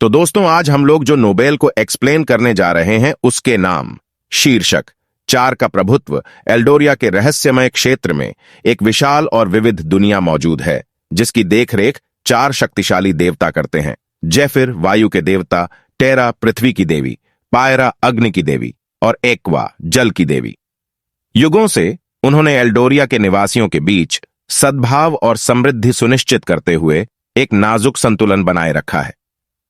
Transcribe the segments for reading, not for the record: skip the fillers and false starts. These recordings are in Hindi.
तो दोस्तों, आज हम लोग जो नोबेल को एक्सप्लेन करने जा रहे हैं उसके नाम, शीर्षक, चार का प्रभुत्व। एल्डोरिया के रहस्यमय क्षेत्र में एक विशाल और विविध दुनिया मौजूद है जिसकी देखरेख चार शक्तिशाली देवता करते हैं। जेफिर वायु के देवता, टेरा पृथ्वी की देवी, पायरा अग्नि की देवी और एक्वा जल की देवी। युगों से उन्होंने एल्डोरिया के निवासियों के बीच सद्भाव और समृद्धि सुनिश्चित करते हुए एक नाजुक संतुलन बनाए रखा है।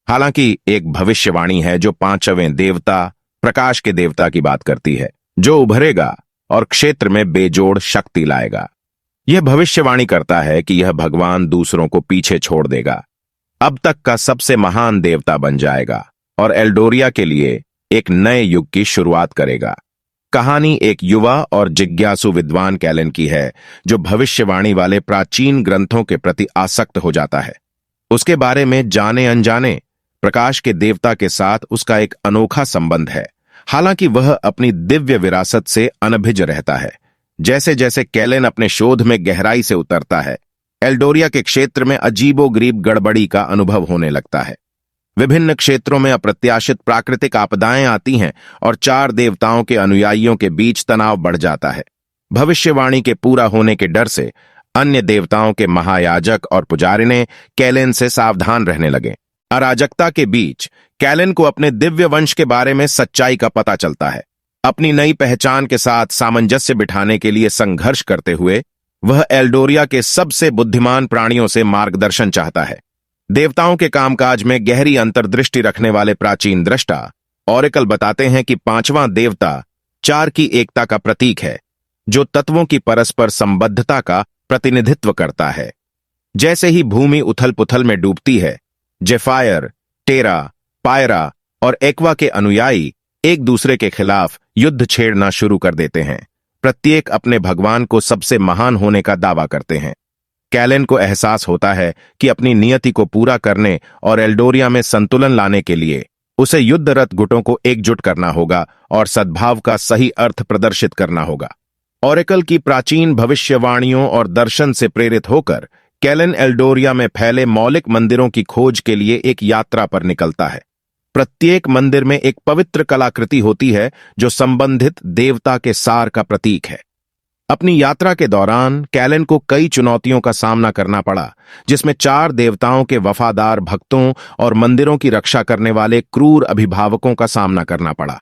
हालांकि एक भविष्यवाणी है जो पांचवें देवता, प्रकाश के देवता की बात करती है, जो उभरेगा और क्षेत्र में बेजोड़ शक्ति लाएगा। यह भविष्यवाणी करता है कि यह भगवान दूसरों को पीछे छोड़ देगा, अब तक का सबसे महान देवता बन जाएगा और एल्डोरिया के लिए एक नए युग की शुरुआत करेगा। कहानी एक युवा और जिज्ञासु विद्वान कैलन की है जो भविष्यवाणी वाले प्राचीन ग्रंथों के प्रति आसक्त हो जाता है। उसके बारे में जाने अनजाने प्रकाश के देवता के साथ उसका एक अनोखा संबंध है, हालांकि वह अपनी दिव्य विरासत से अनभिज रहता है। जैसे जैसे कैलन अपने शोध में गहराई से उतरता है, एल्डोरिया के क्षेत्र में अजीबोगरीब गड़बड़ी का अनुभव होने लगता है। विभिन्न क्षेत्रों में अप्रत्याशित प्राकृतिक आपदाएं आती हैं और चार देवताओं के अनुयायियों के बीच तनाव बढ़ जाता है। भविष्यवाणी के पूरा होने के डर से अन्य देवताओं के महायाजक और पुजारिने कैलन से सावधान रहने लगे। अराजकता के बीच कैलन को अपने दिव्य वंश के बारे में सच्चाई का पता चलता है। अपनी नई पहचान के साथ सामंजस्य बिठाने के लिए संघर्ष करते हुए वह एल्डोरिया के सबसे बुद्धिमान प्राणियों से मार्गदर्शन चाहता है। देवताओं के कामकाज में गहरी अंतर्दृष्टि रखने वाले प्राचीन दृष्टा ऑरेकल बताते हैं कि पांचवां देवता चार की एकता का प्रतीक है, जो तत्वों की परस्पर संबद्धता का प्रतिनिधित्व करता है। जैसे ही भूमि उथल पुथल में डूबती है, जेफायर, टेरा, पायरा और एक्वा के अनुयायी एक दूसरे के खिलाफ युद्ध छेड़ना शुरू कर देते हैं। प्रत्येक अपने भगवान को सबसे महान होने का दावा करते हैं। कैलन को एहसास होता है कि अपनी नियति को पूरा करने और एल्डोरिया में संतुलन लाने के लिए उसे युद्धरत गुटों को एकजुट करना होगा और सद्भाव का सही अर्थ प्रदर्शित करना होगा। ऑरेकल की प्राचीन भविष्यवाणियों और दर्शन से प्रेरित होकर कैलन एल्डोरिया में फैले मौलिक मंदिरों की खोज के लिए एक यात्रा पर निकलता है। प्रत्येक मंदिर में एक पवित्र कलाकृति होती है जो संबंधित देवता के सार का प्रतीक है। अपनी यात्रा के दौरान कैलन को कई चुनौतियों का सामना करना पड़ा, जिसमें चार देवताओं के वफादार भक्तों और मंदिरों की रक्षा करने वाले क्रूर अभिभावकों का सामना करना पड़ा।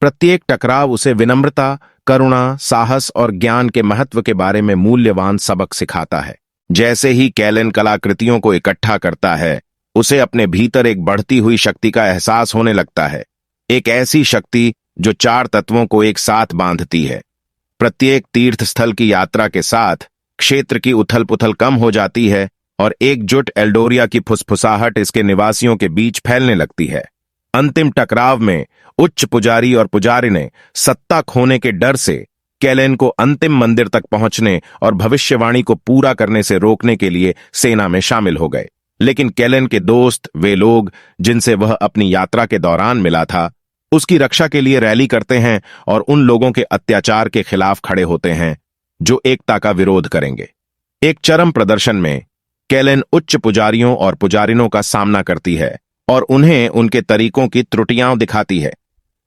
प्रत्येक टकराव उसे विनम्रता, करुणा, साहस और ज्ञान के महत्व के बारे में मूल्यवान सबक सिखाता है। जैसे ही कैलन कलाकृतियों को इकट्ठा करता है, उसे अपने भीतर एक बढ़ती हुई शक्ति का एहसास होने लगता है, एक ऐसी शक्ति जो चार तत्वों को एक साथ बांधती है। प्रत्येक तीर्थ स्थल की यात्रा के साथ क्षेत्र की उथल पुथल कम हो जाती है और एकजुट एल्डोरिया की फुसफुसाहट इसके निवासियों के बीच फैलने लगती है। अंतिम टकराव में उच्च पुजारी और पुजारी ने सत्ता खोने के डर से कैलन को अंतिम मंदिर तक पहुंचने और भविष्यवाणी को पूरा करने से रोकने के लिए सेना में शामिल हो गए। लेकिन कैलन के दोस्त, वे लोग जिनसे वह अपनी यात्रा के दौरान मिला था, उसकी रक्षा के लिए रैली करते हैं और उन लोगों के अत्याचार के खिलाफ खड़े होते हैं जो एकता का विरोध करेंगे। एक चरम प्रदर्शन में कैलन उच्च पुजारियों और पुजारिनों का सामना करती है और उन्हें उनके तरीकों की त्रुटियां दिखाती है।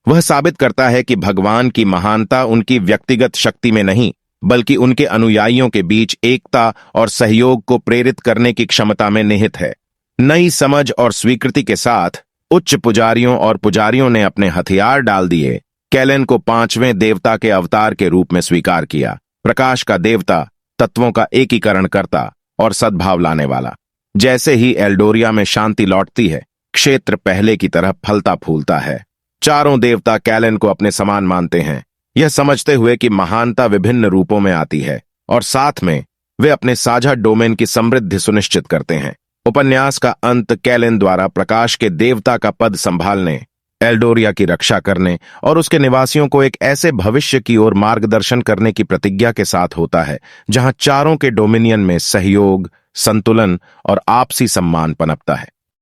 वह साबित करता है कि भगवान की महानता उनकी व्यक्तिगत शक्ति में नहीं, बल्कि उनके अनुयायियों के बीच एकता और सहयोग को प्रेरित करने की क्षमता में निहित है। नई समझ और स्वीकृति के साथ उच्च पुजारियों और पुजारियों ने अपने हथियार डाल दिए। कैलन को पांचवें देवता के अवतार के रूप में स्वीकार किया, प्रकाश का देवता, तत्वों का एकीकरण करता और सद्भाव लाने वाला। जैसे ही एल्डोरिया में शांति लौटती है, क्षेत्र पहले की तरह फलता फूलता है। चारों देवता कैलन को अपने समान मानते हैं, यह समझते हुए कि महानता विभिन्न रूपों में आती है, और साथ में वे अपने साझा डोमेन की समृद्धि सुनिश्चित करते हैं। उपन्यास का अंत कैलन द्वारा प्रकाश के देवता का पद संभालने, एल्डोरिया की रक्षा करने और उसके निवासियों को एक ऐसे भविष्य की ओर मार्गदर्शन करने की प्रतिज्ञा के साथ होता है जहां चारों के डोमिनियन में सहयोग, संतुलन और आपसी सम्मान पनपता है।